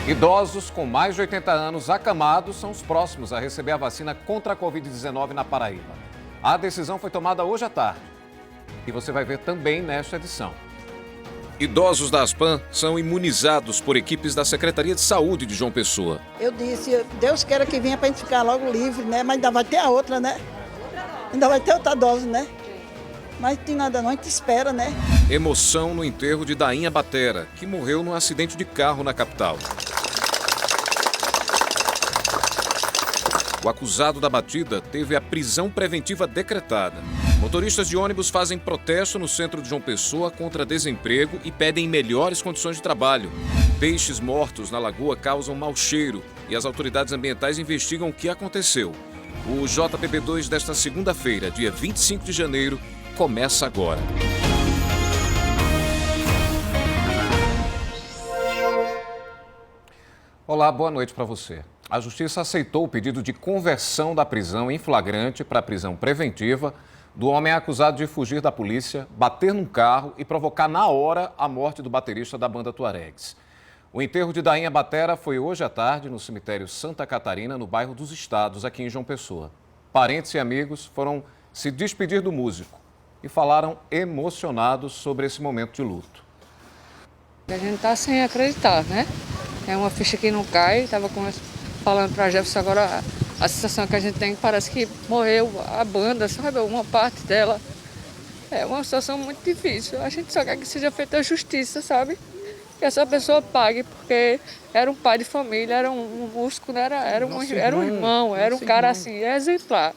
Idosos com mais de 80 anos acamados são os próximos a receber a vacina contra a Covid-19 na Paraíba. A decisão foi tomada hoje à tarde e você vai ver também nesta edição. Idosos da Aspan são imunizados por equipes da Secretaria de Saúde de João Pessoa. Eu disse, Deus queira que venha para a gente ficar logo livre, né? Mas ainda vai ter a outra, né? Ainda vai ter outra dose, né? Mas não tem nada não, a gente espera, né? Emoção no enterro de Dainha Batera, que morreu num acidente de carro na capital. O acusado da batida teve a prisão preventiva decretada. Motoristas de ônibus fazem protesto no centro de João Pessoa contra desemprego e pedem melhores condições de trabalho. Peixes mortos na lagoa causam mau cheiro e as autoridades ambientais investigam o que aconteceu. O JPB2 desta segunda-feira, dia 25 de janeiro, começa agora. Olá, boa noite para você. A Justiça aceitou o pedido de conversão da prisão em flagrante para prisão preventiva do homem acusado de fugir da polícia, bater num carro e provocar na hora a morte do baterista da banda Tuaregs. O enterro de Dainha Batera foi hoje à tarde no cemitério Santa Catarina, no bairro dos Estados, aqui em João Pessoa. Parentes e amigos foram se despedir do músico e falaram emocionados sobre esse momento de luto. A gente está sem acreditar, né? É uma ficha que não cai, estava falando para a Jefferson agora, a sensação que a gente tem parece que morreu a banda, sabe? Uma parte dela. É uma situação muito difícil. A gente só quer que seja feita a justiça, sabe? Que essa pessoa pague, porque era um pai de família, era um músico, né? era um irmão, era um cara assim, exemplar.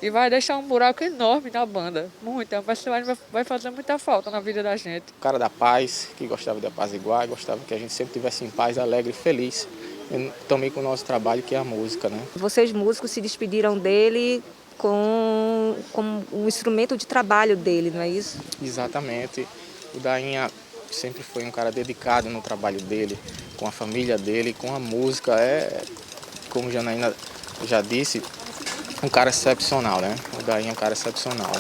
E vai deixar um buraco enorme na banda. Muito. É um festival que vai fazer muita falta na vida da gente. O cara da paz, que gostava de apaziguar, gostava que a gente sempre estivesse em paz, alegre e feliz. E também com o nosso trabalho, que é a música, né? Vocês músicos se despediram dele com um instrumento de trabalho dele, não é isso? Exatamente. O Dainha sempre foi um cara dedicado no trabalho dele, com a família dele, com a música. Como Janaína já disse, um cara excepcional, né? O Dainha é um cara excepcional.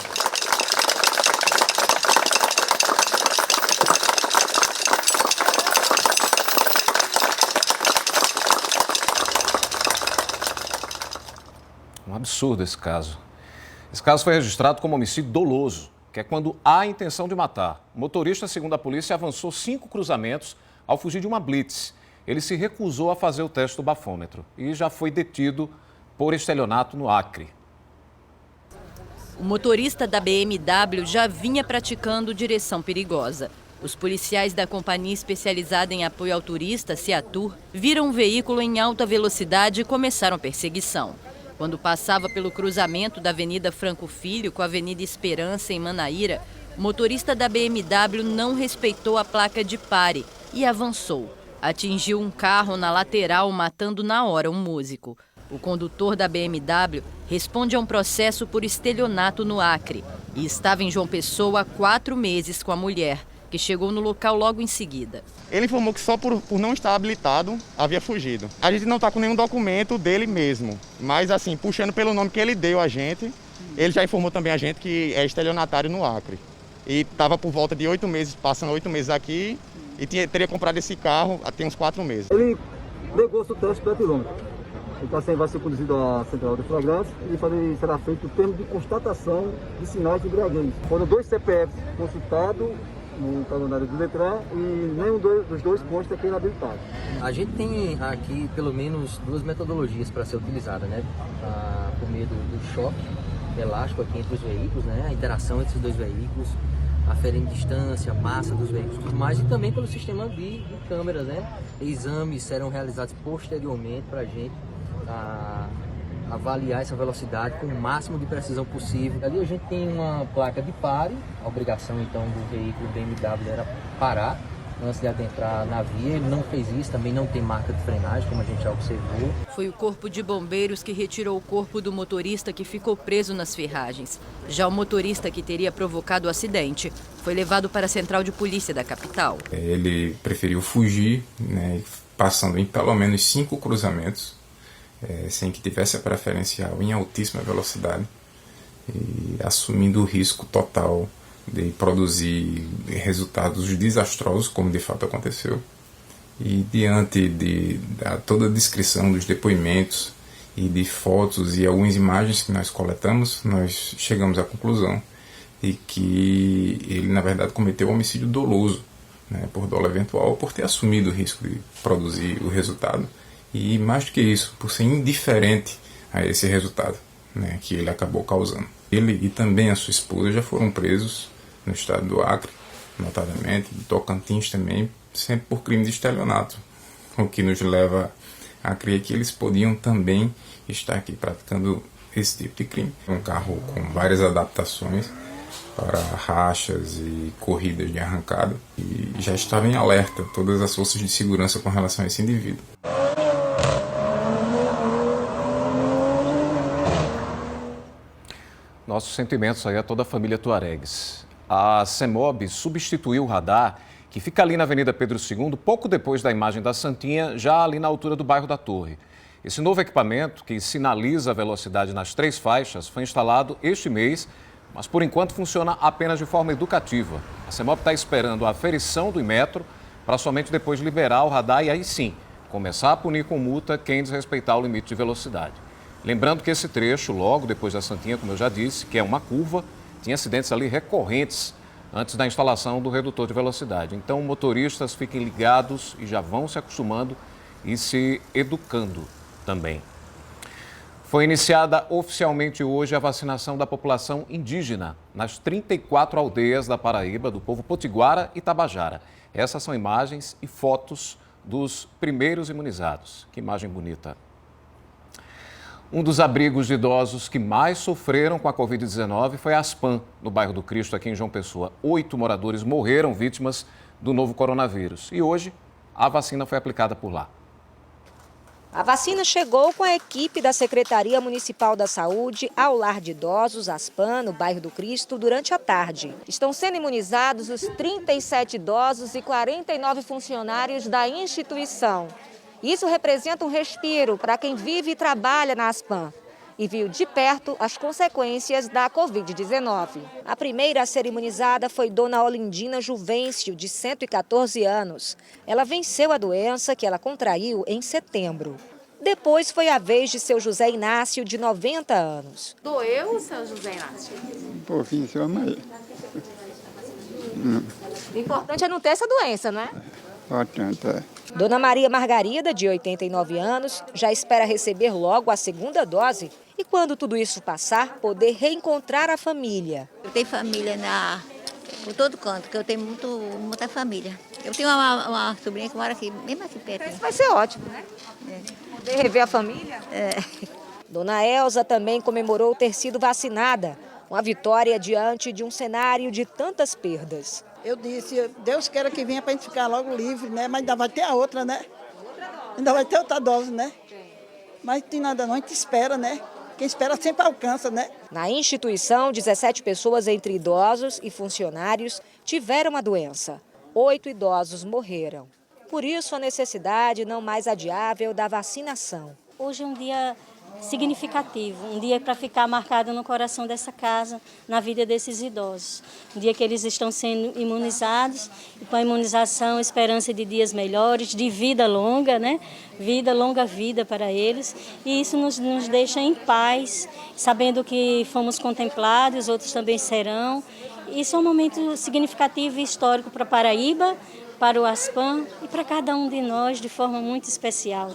Um absurdo esse caso. Esse caso foi registrado como homicídio doloso, que é quando há a intenção de matar. O motorista, segundo a polícia, avançou 5 cruzamentos ao fugir de uma blitz. Ele se recusou a fazer o teste do bafômetro e já foi detido por estelionato no Acre. O motorista da BMW já vinha praticando direção perigosa. Os policiais da Companhia Especializada em Apoio ao Turista, Ciatur, viram um veículo em alta velocidade e começaram a perseguição. Quando passava pelo cruzamento da Avenida Franco Filho com a Avenida Esperança, em Manaíra, o motorista da BMW não respeitou a placa de pare e avançou. Atingiu um carro na lateral, matando na hora um músico. O condutor da BMW responde a um processo por estelionato no Acre e estava em João Pessoa há 4 meses com a mulher, que chegou no local logo em seguida. Ele informou que só por não estar habilitado havia fugido. A gente não está com nenhum documento dele mesmo, mas assim, puxando pelo nome que ele deu a gente, ele já informou também a gente que é estelionatário no Acre. E estava por volta de 8 meses, passando 8 meses aqui, e teria comprado esse carro há uns 4 meses. Ele negou o teste para quilômetro. Então, assim, vai ser conduzido à central de flagrantes e será feito o termo de constatação de sinais de embriaguez. Foram 2 CPFs consultados no calendário do Detran e nenhum dos dois consta que é inabilitado. A gente tem aqui pelo menos 2 metodologias para ser utilizada, né? Por meio do choque elástico aqui entre os veículos, né? A interação entre os 2 veículos, aferendo distância, massa dos veículos, tudo mais, e também pelo sistema de câmeras, né? Exames serão realizados posteriormente para a gente avaliar essa velocidade com o máximo de precisão possível. Ali a gente tem uma placa de pare, a obrigação então do veículo BMW era parar antes de adentrar na via. Ele não fez isso, também não tem marca de frenagem, como a gente já observou. Foi o corpo de bombeiros que retirou o corpo do motorista que ficou preso nas ferragens. Já o motorista que teria provocado o acidente foi levado para a central de polícia da capital. Ele preferiu fugir, né, passando em pelo menos 5 cruzamentos, sem que tivesse a preferencial em altíssima velocidade e assumindo o risco total de produzir resultados desastrosos, como de fato aconteceu, E diante de toda a descrição dos depoimentos e de fotos e algumas imagens que nós coletamos, nós chegamos à conclusão de que ele, na verdade, cometeu homicídio doloso, né, por dolo eventual, por ter assumido o risco de produzir o resultado e, mais do que isso, por ser indiferente a esse resultado, né, que ele acabou causando. Ele e também a sua esposa já foram presos no estado do Acre, notadamente, do Tocantins também, sempre por crime de estelionato, o que nos leva a crer que eles podiam também estar aqui praticando esse tipo de crime. Um carro com várias adaptações para rachas e corridas de arrancada, e já estava em alerta todas as forças de segurança com relação a esse indivíduo. Nossos sentimentos aí a toda a família Tuaregues. A CEMOB substituiu o radar que fica ali na Avenida Pedro II, pouco depois da imagem da Santinha, já ali na altura do bairro da Torre. Esse novo equipamento, que sinaliza a velocidade nas 3 faixas, foi instalado este mês, mas por enquanto funciona apenas de forma educativa. A CEMOB está esperando a aferição do Inmetro para somente depois liberar o radar e aí sim começar a punir com multa quem desrespeitar o limite de velocidade. Lembrando que esse trecho, logo depois da Santinha, como eu já disse, que é uma curva, tinha acidentes ali recorrentes antes da instalação do redutor de velocidade. Então, motoristas fiquem ligados e já vão se acostumando e se educando também. Foi iniciada oficialmente hoje a vacinação da população indígena nas 34 aldeias da Paraíba, do povo potiguara e tabajara. Essas são imagens e fotos dos primeiros imunizados. Que imagem bonita. Um dos abrigos de idosos que mais sofreram com a Covid-19 foi a Aspan, no bairro do Cristo, aqui em João Pessoa. 8 moradores morreram vítimas do novo coronavírus. E hoje, a vacina foi aplicada por lá. A vacina chegou com a equipe da Secretaria Municipal da Saúde ao lar de idosos Aspan, no bairro do Cristo, durante a tarde. Estão sendo imunizados os 37 idosos e 49 funcionários da instituição. Isso representa um respiro para quem vive e trabalha na Aspan e viu de perto as consequências da Covid-19. A primeira a ser imunizada foi Dona Olindina Juvencio, de 114 anos. Ela venceu a doença que ela contraiu em setembro. Depois foi a vez de seu José Inácio, de 90 anos. Doeu, seu José Inácio? Um pouquinho só, mas... O importante é não ter essa doença, né? Importante, é. Dona Maria Margarida, de 89 anos, já espera receber logo a segunda dose e, quando tudo isso passar, poder reencontrar a família. Eu tenho família por todo canto, porque eu tenho muita família. Eu tenho uma sobrinha que mora aqui, mesmo aqui perto. Isso vai ser ótimo, né? Poder rever a família? Dona Elza também comemorou ter sido vacinada. Uma vitória diante de um cenário de tantas perdas. Eu disse, Deus queira que venha para a gente ficar logo livre, né? Mas ainda vai ter a outra, né? Ainda vai ter outra dose, né? Mas não tem nada não, a gente espera, né? Quem espera sempre alcança, né? Na instituição, 17 pessoas entre idosos e funcionários tiveram a doença. 8 idosos morreram. Por isso, a necessidade não mais adiável da vacinação. Hoje é um dia significativo, um dia para ficar marcado no coração dessa casa, na vida desses idosos. Um dia que eles estão sendo imunizados e com a imunização, esperança de dias melhores, de vida longa, né? Longa vida para eles. E isso nos deixa em paz, sabendo que fomos contemplados, outros também serão. Isso é um momento significativo e histórico para a Paraíba, para o Aspan e para cada um de nós de forma muito especial.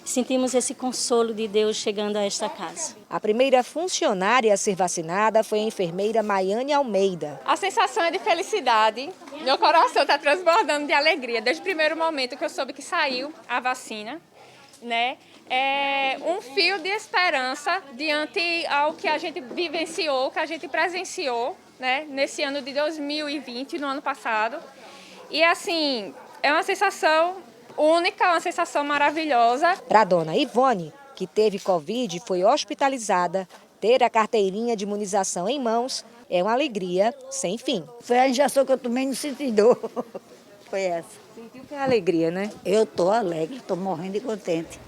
Sentimos esse consolo de Deus chegando a esta casa. A primeira funcionária a ser vacinada foi a enfermeira Maiane Almeida. A sensação é de felicidade. Meu coração está transbordando de alegria. Desde o primeiro momento que eu soube que saiu a vacina, né? É um fio de esperança diante ao que a gente vivenciou, que a gente presenciou, né? Nesse ano de 2020, no ano passado. E assim, é uma sensação única, uma sensação maravilhosa. Para a dona Ivone, que teve Covid e foi hospitalizada, ter a carteirinha de imunização em mãos é uma alegria sem fim. Foi a injeção que eu tomei no sentido dor. Foi essa. Sentiu que é alegria, né? Eu estou alegre, estou morrendo de contente.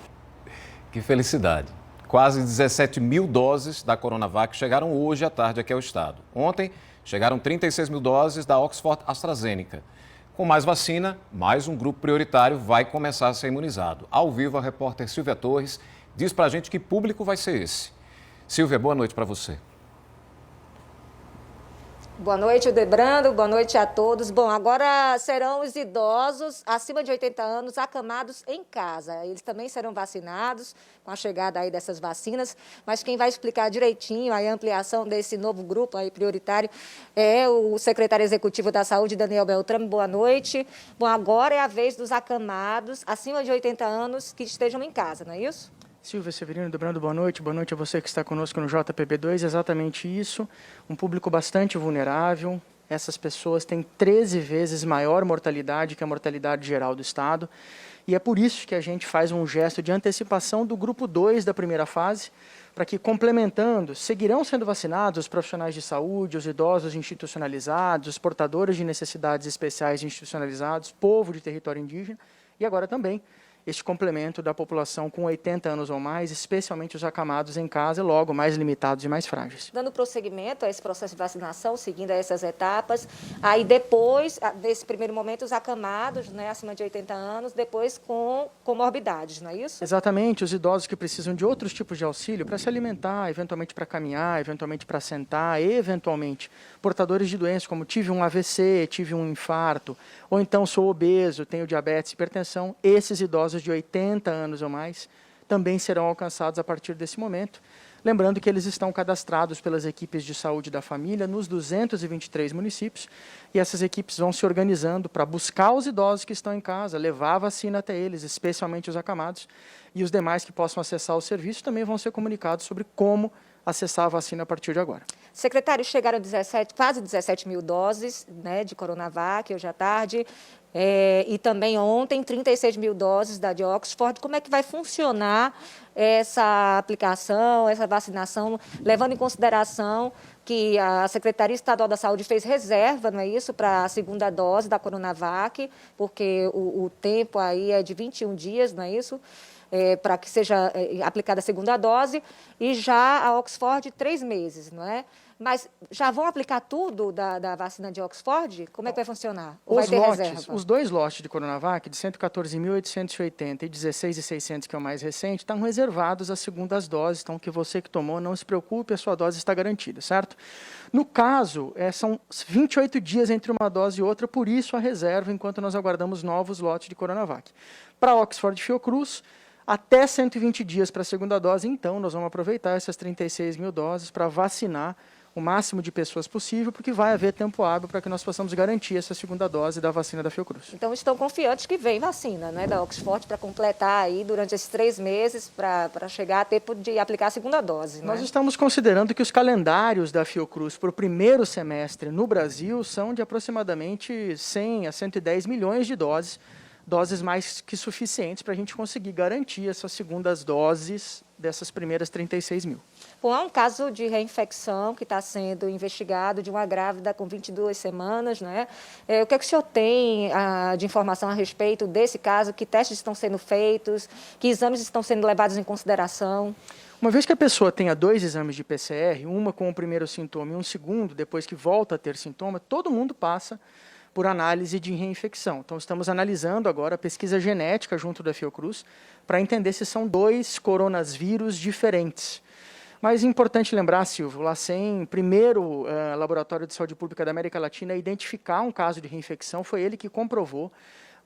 Que felicidade. Quase 17 mil doses da Coronavac chegaram hoje à tarde aqui ao estado. Ontem, chegaram 36 mil doses da Oxford AstraZeneca. Com mais vacina, mais um grupo prioritário vai começar a ser imunizado. Ao vivo, a repórter Silvia Torres diz pra gente que público vai ser esse. Silvia, boa noite para você. Boa noite, Debrando. Boa noite a todos. Bom, agora serão os idosos acima de 80 anos acamados em casa. Eles também serão vacinados com a chegada aí dessas vacinas, mas quem vai explicar direitinho a ampliação desse novo grupo aí prioritário é o secretário executivo da Saúde, Daniel Beltrame. Boa noite. Bom, agora é a vez dos acamados acima de 80 anos que estejam em casa, não é isso? Silvia Severino, Debrando, boa noite. Boa noite a você que está conosco no JPB2. Exatamente isso, um público bastante vulnerável. Essas pessoas têm 13 vezes maior mortalidade que a mortalidade geral do Estado. E é por isso que a gente faz um gesto de antecipação do grupo 2 da primeira fase, para que, complementando, seguirão sendo vacinados os profissionais de saúde, os idosos institucionalizados, os portadores de necessidades especiais institucionalizados, povo de território indígena e agora também este complemento da população com 80 anos ou mais, especialmente os acamados em casa, logo mais limitados e mais frágeis. Dando prosseguimento a esse processo de vacinação, seguindo essas etapas, aí depois, nesse primeiro momento, os acamados, né, acima de 80 anos, depois com comorbidades, não é isso? Exatamente, os idosos que precisam de outros tipos de auxílio para se alimentar, eventualmente para caminhar, eventualmente para sentar, eventualmente portadores de doenças como tive um AVC, tive um infarto, ou então sou obeso, tenho diabetes, hipertensão, esses idosos de 80 anos ou mais também serão alcançados a partir desse momento. Lembrando que eles estão cadastrados pelas equipes de saúde da família nos 223 municípios e essas equipes vão se organizando para buscar os idosos que estão em casa, levar a vacina até eles, especialmente os acamados, e os demais que possam acessar o serviço também vão ser comunicados sobre como acessar a vacina a partir de agora. Secretário, chegaram quase 17 mil doses, né, de Coronavac hoje à tarde, e também ontem 36 mil doses da de Oxford. Como é que vai funcionar essa aplicação, essa vacinação, levando em consideração que a Secretaria Estadual da Saúde fez reserva, não é isso, para a segunda dose da Coronavac, porque o tempo aí é de 21 dias, não é isso? Para que seja aplicada a segunda dose, e já a Oxford 3 meses, não é? Mas já vão aplicar tudo da vacina de Oxford? Como é que vai funcionar? Ou vai ter reserva? Os 2 lotes de Coronavac, de 114.880 e 16.600, que é o mais recente, estão reservados às segundas doses, então que você que tomou, não se preocupe, a sua dose está garantida, certo? No caso, são 28 dias entre uma dose e outra, por isso a reserva, enquanto nós aguardamos novos lotes de Coronavac. Para Oxford e Fiocruz, até 120 dias para a segunda dose, então nós vamos aproveitar essas 36 mil doses para vacinar o máximo de pessoas possível, porque vai haver tempo hábil para que nós possamos garantir essa segunda dose da vacina da Fiocruz. Então estão confiantes que vem vacina, né, da Oxford para completar aí durante esses 3 meses para chegar a tempo de aplicar a segunda dose. Nós estamos considerando que os calendários da Fiocruz para o primeiro semestre no Brasil são de aproximadamente 100 a 110 milhões de doses mais que suficientes para a gente conseguir garantir essas segundas doses dessas primeiras 36 mil. Bom, há um caso de reinfecção que está sendo investigado de uma grávida com 22 semanas, né? O que é que o senhor tem de informação a respeito desse caso? Que testes estão sendo feitos? Que exames estão sendo levados em consideração? Uma vez que a pessoa tenha 2 exames de PCR, uma com o primeiro sintoma e um segundo, depois que volta a ter sintoma, todo mundo passa por análise de reinfecção. Então, estamos analisando agora a pesquisa genética junto da Fiocruz para entender se são 2 coronavírus diferentes. Mas é importante lembrar, Silvio, o LACEN, primeiro laboratório de saúde pública da América Latina a identificar um caso de reinfecção, foi ele que comprovou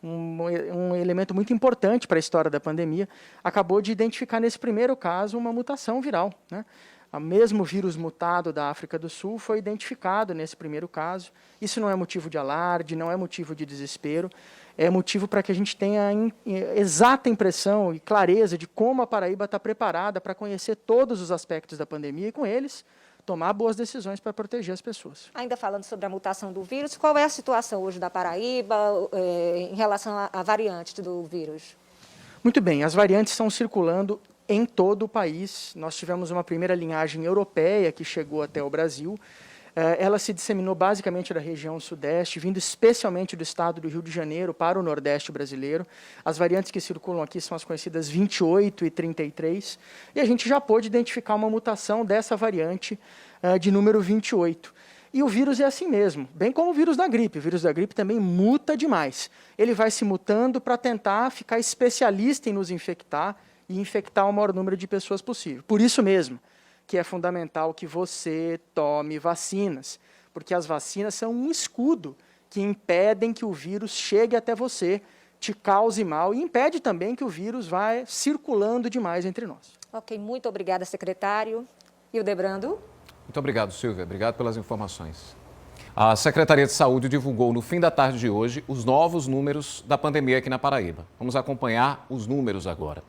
um elemento muito importante para a história da pandemia, acabou de identificar nesse primeiro caso uma mutação viral, né? O mesmo vírus mutado da África do Sul foi identificado nesse primeiro caso. Isso não é motivo de alarde, não é motivo de desespero, é motivo para que a gente tenha exata impressão e clareza de como a Paraíba está preparada para conhecer todos os aspectos da pandemia e, com eles, tomar boas decisões para proteger as pessoas. Ainda falando sobre a mutação do vírus, qual é a situação hoje da Paraíba em relação à variante do vírus? Muito bem, as variantes estão circulando em todo o país. Nós tivemos uma primeira linhagem europeia que chegou até o Brasil. Ela se disseminou basicamente da região sudeste, vindo especialmente do estado do Rio de Janeiro para o nordeste brasileiro. As variantes que circulam aqui são as conhecidas 28 e 33, e a gente já pôde identificar uma mutação dessa variante de número 28. E o vírus é assim mesmo, bem como o vírus da gripe. O vírus da gripe também muta demais. Ele vai se mutando para tentar ficar especialista em nos infectar e infectar o maior número de pessoas possível. Por isso mesmo que é fundamental que você tome vacinas, porque as vacinas são um escudo que impedem que o vírus chegue até você, te cause mal e impede também que o vírus vá circulando demais entre nós. Ok, muito obrigada, secretário. E o Debrando? Muito obrigado, Silvia. Obrigado pelas informações. A Secretaria de Saúde divulgou no fim da tarde de hoje os novos números da pandemia aqui na Paraíba. Vamos acompanhar os números agora.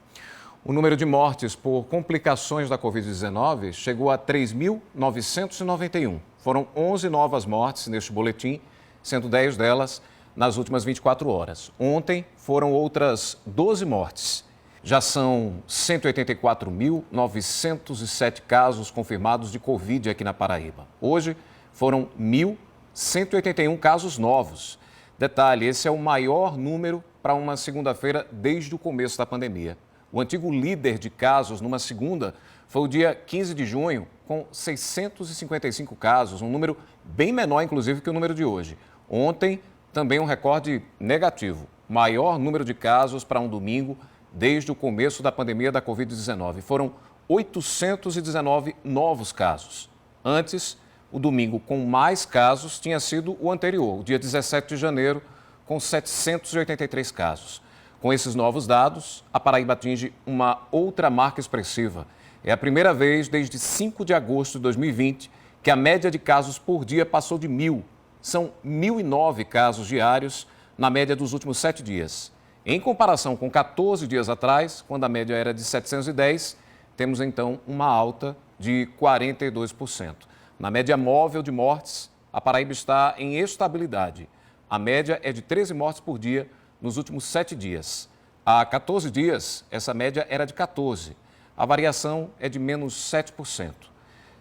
O número de mortes por complicações da Covid-19 chegou a 3.991. Foram 11 novas mortes neste boletim, sendo 10 delas nas últimas 24 horas. Ontem foram outras 12 mortes. Já são 184.907 casos confirmados de Covid aqui na Paraíba. Hoje foram 1.181 casos novos. Detalhe, esse é o maior número para uma segunda-feira desde o começo da pandemia. O antigo líder de casos numa segunda foi o dia 15 de junho, com 655 casos, um número bem menor, inclusive, que o número de hoje. Ontem, também um recorde negativo, maior número de casos para um domingo desde o começo da pandemia da Covid-19. Foram 819 novos casos. Antes, o domingo com mais casos tinha sido o anterior, o dia 17 de janeiro, com 783 casos. Com esses novos dados, a Paraíba atinge uma outra marca expressiva. É a primeira vez desde 5 de agosto de 2020 que a média de casos por dia passou de 1.000. São 1.009 casos diários na média dos últimos 7 dias. Em comparação com 14 dias atrás, quando a média era de 710, temos então uma alta de 42%. Na média móvel de mortes, a Paraíba está em estabilidade. A média é de 13 mortes por dia nos últimos 7 dias. Há 14 dias, essa média era de 14. A variação é de menos 7%.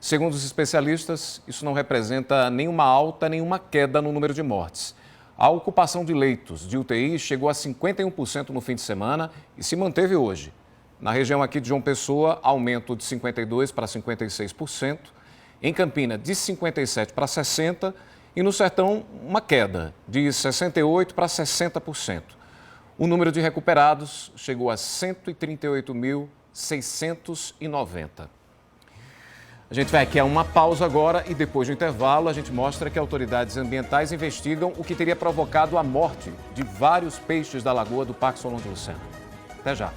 Segundo os especialistas, isso não representa nenhuma alta, nenhuma queda no número de mortes. A ocupação de leitos de UTI chegou a 51% no fim de semana e se manteve hoje. Na região aqui de João Pessoa, aumento de 52% para 56%. Em Campina, de 57% para 60%. E no Sertão, uma queda de 68% para 60%. O número de recuperados chegou a 138.690. A gente vai aqui a uma pausa agora e depois do intervalo a gente mostra que autoridades ambientais investigam o que teria provocado a morte de vários peixes da lagoa do Parque Solon de Lucena. Até já.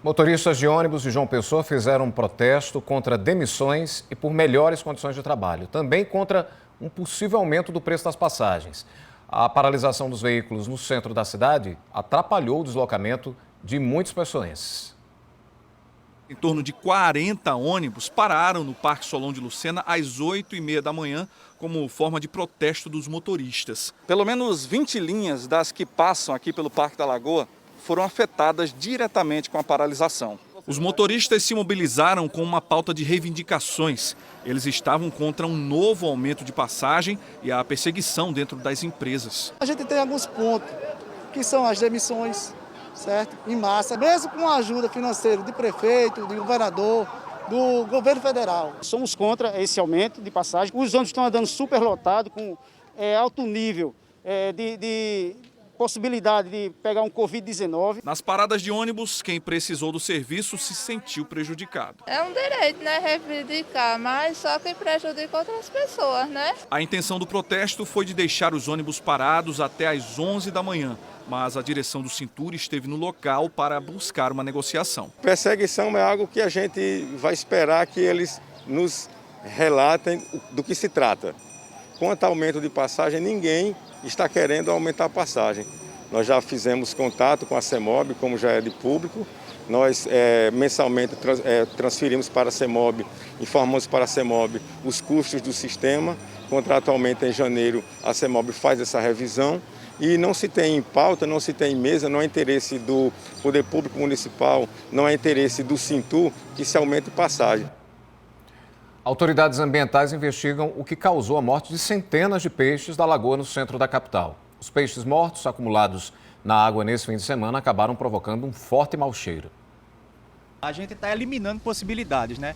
Motoristas de ônibus de João Pessoa fizeram um protesto contra demissões e por melhores condições de trabalho. Também contra um possível aumento do preço das passagens. A paralisação dos veículos no centro da cidade atrapalhou o deslocamento de muitos pessoenses. Em torno de 40 ônibus pararam no Parque Solon de Lucena às 8h30 da manhã como forma de protesto dos motoristas. Pelo menos 20 linhas das que passam aqui pelo Parque da Lagoa foram afetadas diretamente com a paralisação. Os motoristas se mobilizaram com uma pauta de reivindicações. Eles estavam contra um novo aumento de passagem e a perseguição dentro das empresas. A gente tem alguns pontos, que são as demissões, certo? Em massa, mesmo com a ajuda financeira de prefeito, de governador, do governo federal. Somos contra esse aumento de passagem. Os ônibus estão andando super lotados, com alto nível de possibilidade de pegar um Covid-19. Nas paradas de ônibus, quem precisou do serviço se sentiu prejudicado. É um direito, né, reivindicar, mas só que prejudica outras pessoas, né? A intenção do protesto foi de deixar os ônibus parados até às 11 da manhã, mas a direção do Cintur esteve no local para buscar uma negociação. Perseguição é algo que a gente vai esperar que eles nos relatem do que se trata. Quanto ao aumento de passagem, ninguém está querendo aumentar a passagem. Nós já fizemos contato com a CEMOB, como já é de público. Nós mensalmente transferimos para a CEMOB, informamos para a CEMOB os custos do sistema. Contratualmente, em janeiro, a CEMOB faz essa revisão. E não se tem em pauta, não se tem em mesa, não é interesse do Poder Público Municipal, não é interesse do Cintur que se aumente passagem. Autoridades ambientais investigam o que causou a morte de centenas de peixes da lagoa no centro da capital. Os peixes mortos, acumulados na água nesse fim de semana acabaram provocando um forte mau cheiro. A gente está eliminando possibilidades, né?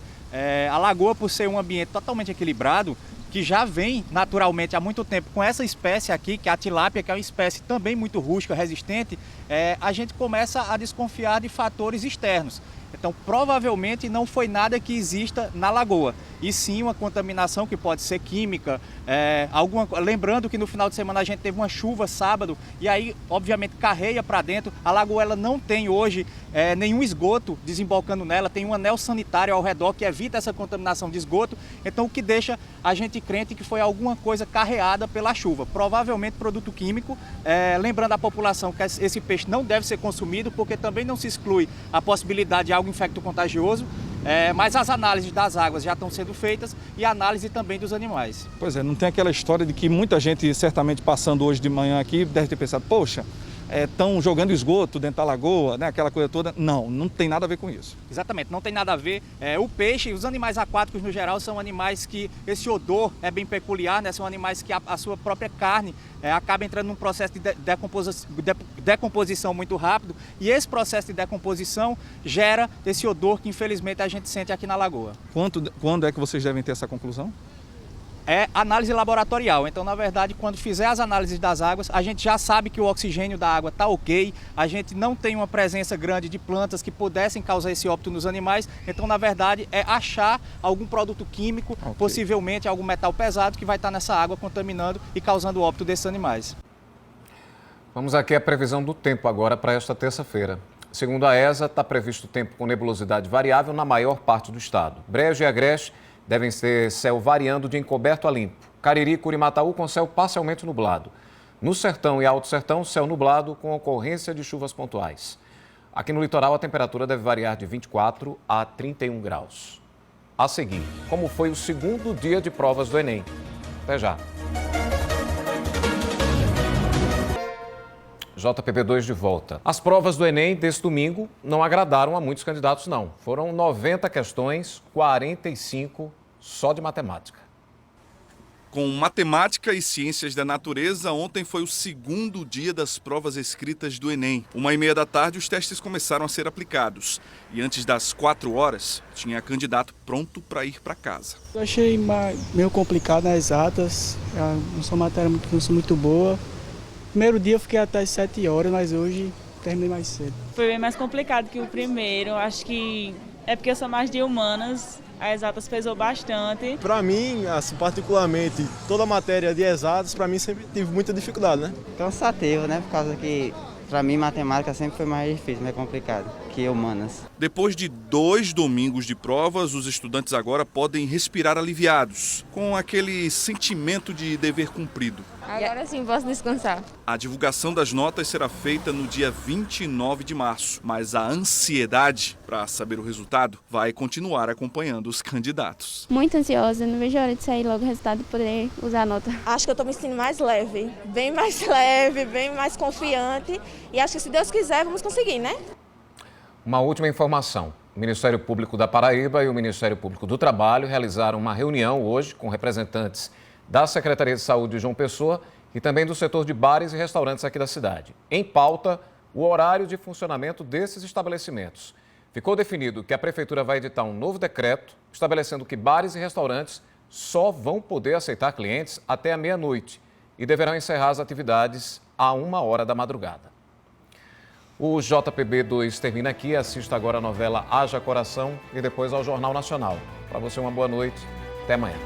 A lagoa, por ser um ambiente totalmente equilibrado, que já vem naturalmente há muito tempo com essa espécie aqui, que é a tilápia, que é uma espécie também muito rústica, resistente, a gente começa a desconfiar de fatores externos. Então, provavelmente não foi nada que exista na lagoa, e sim uma contaminação que pode ser química. Lembrando que no final de semana a gente teve uma chuva sábado, e aí, obviamente, carreia para dentro. A lagoa ela não tem hoje nenhum esgoto desembocando nela, tem um anel sanitário ao redor que evita essa contaminação de esgoto. Então, o que deixa a gente crente que foi alguma coisa carreada pela chuva, provavelmente produto químico. Lembrando a população que esse peixe não deve ser consumido, porque também não se exclui a possibilidade de algo infecto-contagioso, mas as análises das águas já estão sendo feitas e a análise também dos animais. Pois é, não tem aquela história de que muita gente, certamente passando hoje de manhã aqui, deve ter pensado, poxa, estão jogando esgoto dentro da lagoa, né, aquela coisa toda. Não, não tem nada a ver com isso. Exatamente, não tem nada a ver. O peixe e os animais aquáticos no geral são animais que esse odor é bem peculiar, né? São animais que a sua própria carne acaba entrando num processo de decomposição muito rápido, e esse processo de decomposição gera esse odor que infelizmente a gente sente aqui na lagoa. Quando é que vocês devem ter essa conclusão? É análise laboratorial. Então, na verdade, quando fizer as análises das águas, a gente já sabe que o oxigênio da água está ok, a gente não tem uma presença grande de plantas que pudessem causar esse óbito nos animais. Então, na verdade, é achar algum produto químico, possivelmente algum metal pesado que vai estar nessa água contaminando e causando o óbito desses animais. Vamos aqui à previsão do tempo agora para esta terça-feira. Segundo a ESA, está previsto tempo com nebulosidade variável na maior parte do estado. Brejo e Agreste devem ter céu variando de encoberto a limpo. Cariri e Curimataú com céu parcialmente nublado. No Sertão e Alto Sertão, céu nublado com ocorrência de chuvas pontuais. Aqui no litoral, a temperatura deve variar de 24 a 31 graus. A seguir, como foi o segundo dia de provas do Enem. Até já. JPB2 de volta. As provas do Enem desse domingo não agradaram a muitos candidatos, não. Foram 90 questões, 45 só de matemática. Com matemática e ciências da natureza, ontem foi o segundo dia das provas escritas do Enem. 1h30 da tarde, os testes começaram a ser aplicados. E antes das 4 horas, tinha candidato pronto para ir para casa. Eu achei meio complicado nas exatas, não sou matéria muito boa. Primeiro dia eu fiquei até as 7 horas, mas hoje terminei mais cedo. Foi bem mais complicado que o primeiro, acho que é porque eu sou mais de humanas, a exatas pesou bastante. Para mim, assim, particularmente, toda a matéria de exatas, para mim sempre tive muita dificuldade, né? Cansativo, né? Por causa que, para mim, matemática sempre foi mais difícil, mais complicado que humanas. Depois de 2 domingos de provas, os estudantes agora podem respirar aliviados, com aquele sentimento de dever cumprido. Agora sim posso descansar. A divulgação das notas será feita no dia 29 de março, mas a ansiedade para saber o resultado vai continuar acompanhando os candidatos. Muito ansiosa, não vejo a hora de sair logo o resultado e poder usar a nota. Acho que eu estou me sentindo mais leve, bem mais confiante, e acho que se Deus quiser vamos conseguir, né? Uma última informação. O Ministério Público da Paraíba e o Ministério Público do Trabalho realizaram uma reunião hoje com representantes da Secretaria de Saúde de João Pessoa e também do setor de bares e restaurantes aqui da cidade. Em pauta, o horário de funcionamento desses estabelecimentos. Ficou definido que a Prefeitura vai editar um novo decreto estabelecendo que bares e restaurantes só vão poder aceitar clientes até a meia-noite e deverão encerrar as atividades a 1h da madrugada. O JPB2 termina aqui. Assista agora a novela Haja Coração e depois ao Jornal Nacional. Para você, uma boa noite. Até amanhã.